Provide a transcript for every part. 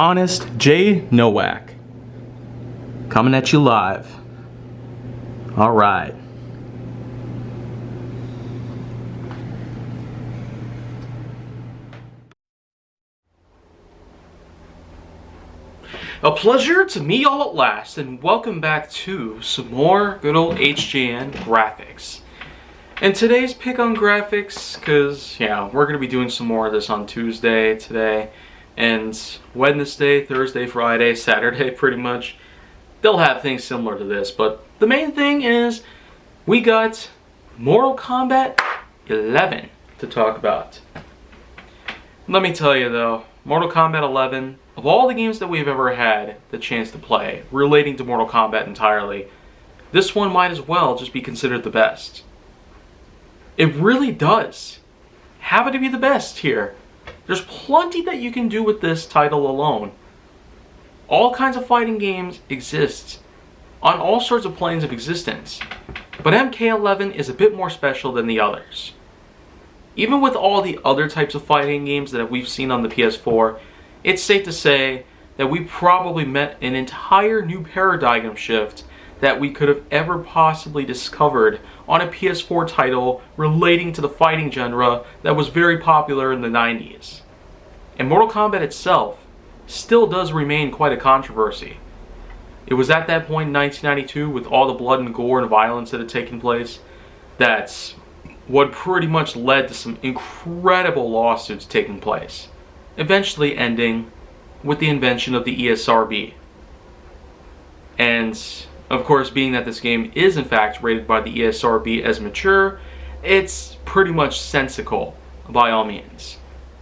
Honest J. Nowak. Coming at you live. Alright. A pleasure to meet y'all at last, and welcome back to some more good old HJN Graphix. And today's pick on Graphix, because, yeah, we're going to be doing some more of this on Tuesday, today, and Wednesday, Thursday, Friday, Saturday, pretty much. They'll have things similar to this, but the main thing is we got Mortal Kombat 11 to talk about. Let me tell you though, Mortal Kombat 11, of all the games that we've ever had the chance to play relating to Mortal Kombat entirely, this one might as well just be considered the best. It really does happen to be the best here. There's plenty that you can do with this title alone. All kinds of fighting games exist on all sorts of planes of existence, but MK11 is a bit more special than the others. Even with all the other types of fighting games that we've seen on the PS4, it's safe to say that we probably met an entire new paradigm shift that we could have ever possibly discovered on a PS4 title relating to the fighting genre that was very popular in the 90s. And Mortal Kombat itself still does remain quite a controversy. It was at that point in 1992, with all the blood and gore and violence that had taken place, that's what pretty much led to some incredible lawsuits taking place, eventually ending with the invention of the ESRB. And of course, being that this game is in fact rated by the ESRB as mature, it's pretty much sensical by all means.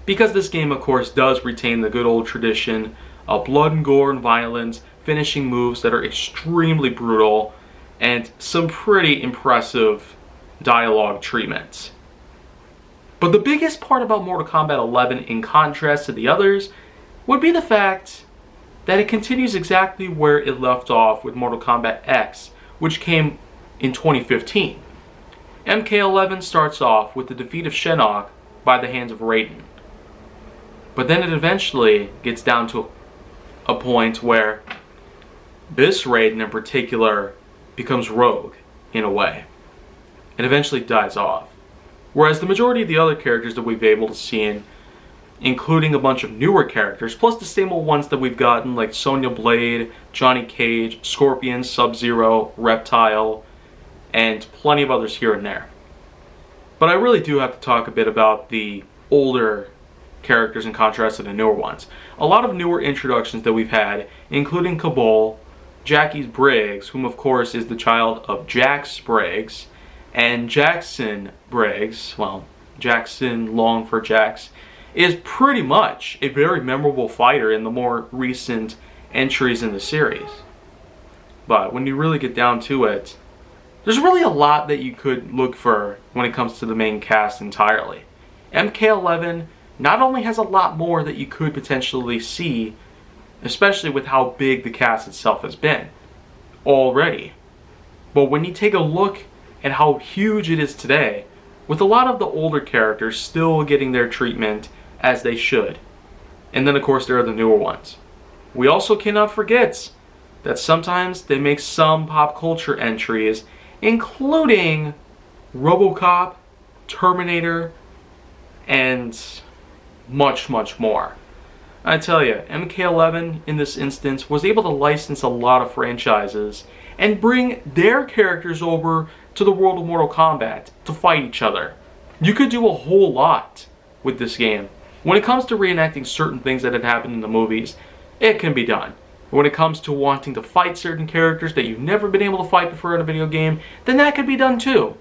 Because this game of course does retain the good old tradition of blood and gore and violence, finishing moves that are extremely brutal, and some pretty impressive dialogue treatments. But the biggest part about Mortal Kombat 11 in contrast to the others would be the fact that it continues exactly where it left off with Mortal Kombat X, which came in 2015. MK11 starts off with the defeat of Shinnok by the hands of Raiden. But then it eventually gets down to a point where this Raiden in particular becomes rogue in a way, and eventually dies off. Whereas the majority of the other characters that we've been able to see, including a bunch of newer characters, plus the same old ones that we've gotten like Sonya Blade, Johnny Cage, Scorpion, Sub-Zero, Reptile, and plenty of others here and there. But I really do have to talk a bit about the older characters in contrast to the newer ones. A lot of newer introductions that we've had, including Cabal, Jackie Briggs, whom of course is the child of Jax Briggs, and Jackson Briggs, well, Jackson long for Jax, is pretty much a very memorable fighter in the more recent entries in the series. But when you really get down to it, there's really a lot that you could look for when it comes to the main cast entirely. MK11 not only has a lot more that you could potentially see, especially with how big the cast itself has been already, but when you take a look at how huge it is today, with a lot of the older characters still getting their treatment as they should. And then of course there are the newer ones. We also cannot forget that sometimes they make some pop culture entries, including RoboCop, Terminator, and much, much more. I tell you, MK11 in this instance was able to license a lot of franchises and bring their characters over to the world of Mortal Kombat to fight each other. You could do a whole lot with this game. When it comes to reenacting certain things that had happened in the movies, it can be done. When it comes to wanting to fight certain characters that you've never been able to fight before in a video game, then that could be done too.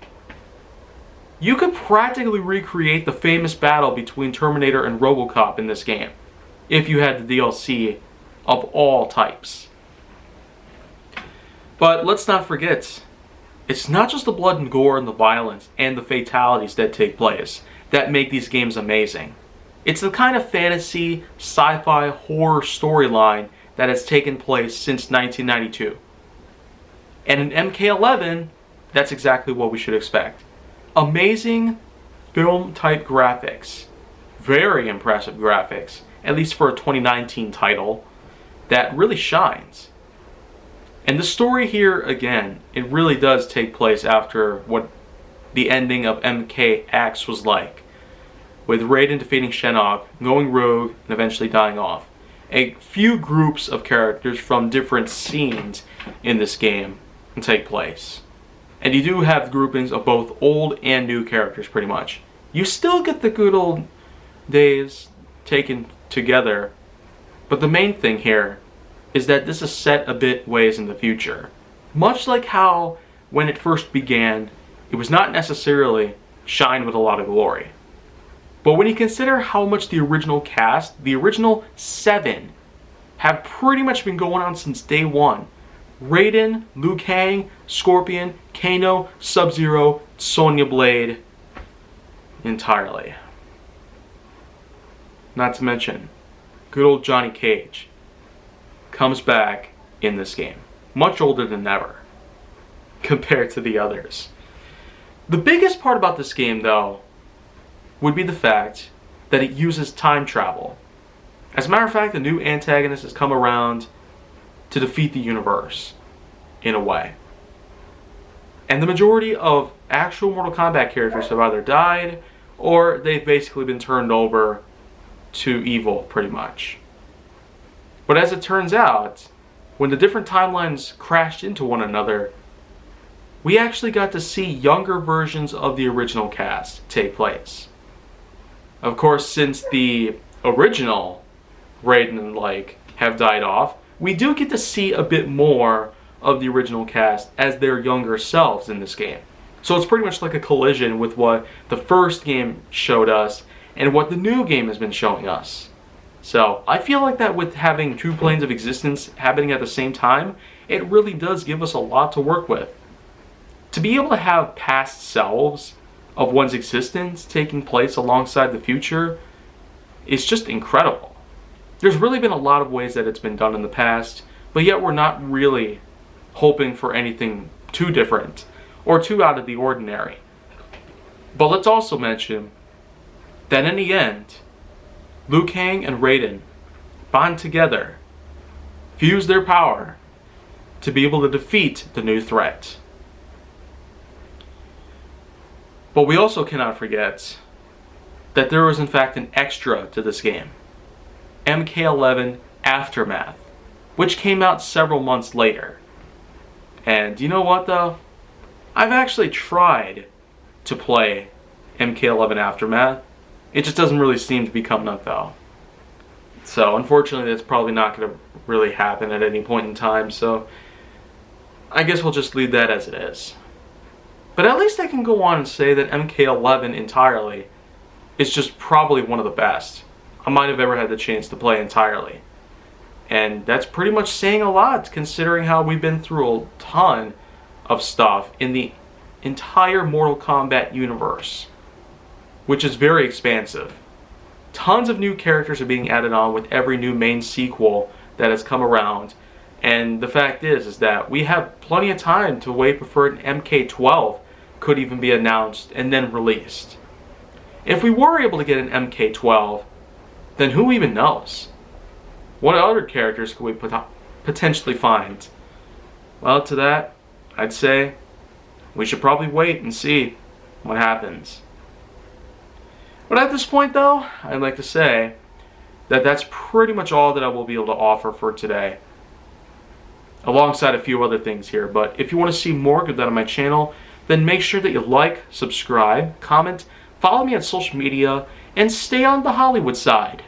You could practically recreate the famous battle between Terminator and RoboCop in this game, if you had the DLC of all types. But let's not forget, it's not just the blood and gore and the violence and the fatalities that take place that make these games amazing. It's the kind of fantasy, sci-fi, horror storyline that has taken place since 1992. And in MK11, that's exactly what we should expect. Amazing film-type graphics. Very impressive graphics, at least for a 2019 title. that really shines. And the story here, again, it really does take place after what the ending of MKX was like, with Raiden defeating Shinnok, going rogue, and eventually dying off. A few groups of characters from different scenes in this game can take place. And you do have groupings of both old and new characters, pretty much. You still get the good old days taken together, but the main thing here is that this is set a bit ways in the future. Much like how, when it first began, it was not necessarily shine with a lot of glory. But when you consider how much the original cast, the original 7, have pretty much been going on since day one. Raiden, Liu Kang, Scorpion, Kano, Sub-Zero, Sonya Blade, entirely. Not to mention, good old Johnny Cage comes back in this game, much older than ever, compared to the others. The biggest part about this game, though, would be the fact that it uses time travel. As a matter of fact, the new antagonist has come around to defeat the universe, in a way. And the majority of actual Mortal Kombat characters have either died, or they've basically been turned over to evil, pretty much. But as it turns out, when the different timelines crashed into one another, we actually got to see younger versions of the original cast take place. Of course, since the original Raiden and have died off, we do get to see a bit more of the original cast as their younger selves in this game. So it's pretty much like a collision with what the first game showed us and what the new game has been showing us. So I feel like that with having two planes of existence happening at the same time, it really does give us a lot to work with. To be able to have past selves of one's existence taking place alongside the future is just incredible. There's really been a lot of ways that it's been done in the past, but yet we're not really hoping for anything too different or too out of the ordinary. But let's also mention that in the end, Liu Kang and Raiden bond together, fuse their power to be able to defeat the new threat. But we also cannot forget that there was in fact an extra to this game, MK11 Aftermath, which came out several months later. And you know what though? I've actually tried to play MK11 Aftermath. It just doesn't really seem to be coming up though. So unfortunately that's probably not going to really happen at any point in time, so I guess we'll just leave that as it is. But at least I can go on and say that MK11 entirely is just probably one of the best I might have ever had the chance to play entirely. And that's pretty much saying a lot considering how we've been through a ton of stuff in the entire Mortal Kombat universe, which is very expansive. Tons of new characters are being added on with every new main sequel that has come around. And the fact is that we have plenty of time to wait before an MK12 could even be announced and then released. If we were able to get an MK12, then who even knows? What other characters could we potentially find? Well, to that, I'd say we should probably wait and see what happens. But at this point though, I'd like to say that that's pretty much all that I will be able to offer for today, alongside a few other things here. But if you want to see more good on my channel, then make sure that you like, subscribe, comment, follow me on social media, and stay on the Hollywood side.